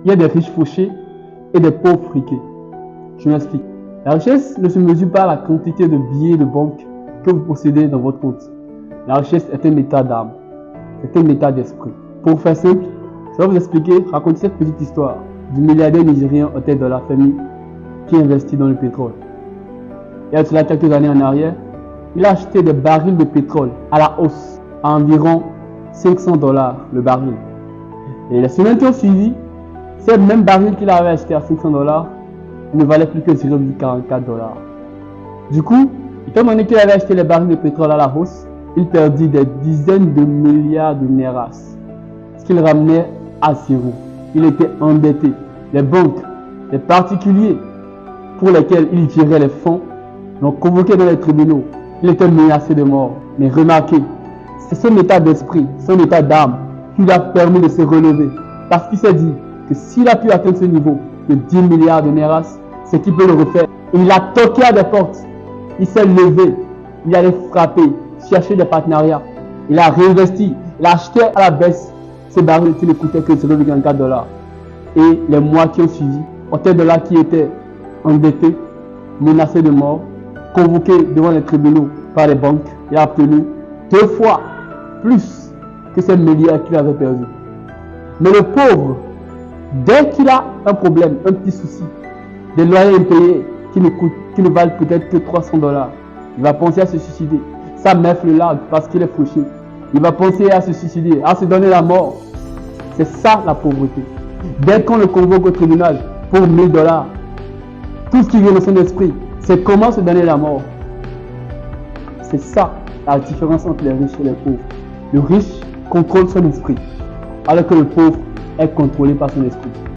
il y a des riches fauchés et des pauvres friqués. Je m'explique. La richesse ne se mesure pas à la quantité de billets de banque que vous possédez dans votre compte. La richesse est un état d'âme, c'est un état d'esprit. Pour faire simple, je vais vous expliquer, raconter cette petite histoire du milliardaire nigérien en tête de la famille qui investit dans le pétrole. Il y a cela quelques années en arrière, il a acheté des barils de pétrole à la hausse, à environ $500 le baril. Et les semaines qui ont suivi, ces mêmes barils qu'il avait acheté à $500 ne valaient plus que $0,44. Du coup, étant donné qu'il avait acheté les barils de pétrole à la hausse, il perdit des dizaines de milliards de Naira, ce qu'il ramenait à zéro. Il était endetté. Les banques, les particuliers pour lesquels il gérait les fonds l'ont convoqué dans les tribunaux. Il était menacé de mort. Mais remarquez, c'est son état d'esprit, son état d'âme qui lui a permis de se relever. Parce qu'il s'est dit que s'il a pu atteindre ce niveau de 10 milliards de Naira, c'est qu'il peut le refaire. Et il a toqué à des portes. Il s'est levé. Il allait frapper, chercher des partenariats. Il a réinvesti. Il a acheté à la baisse ces barils qui ne coûtaient que $0,44. Et les mois qui ont suivi, autant de là qui étaient endettés, menacés de mort, convoqués devant les tribunaux par les banques, il a obtenu 2 fois plus que ces milliards qu'il avait perdus. Mais le pauvre, dès qu'il a un problème, un petit souci, des loyers impayés qui ne valent peut-être que $300, il va penser à se suicider. Sa meuf le largue parce qu'il est fauché. Il va penser à se suicider, à se donner la mort. C'est ça la pauvreté. Dès qu'on le convoque au tribunal pour $1000, tout ce qui vient dans son esprit, c'est comment se donner la mort. C'est ça la différence entre les riches et les pauvres. Le riche contrôle son esprit, alors que le pauvre est contrôlé par son esprit.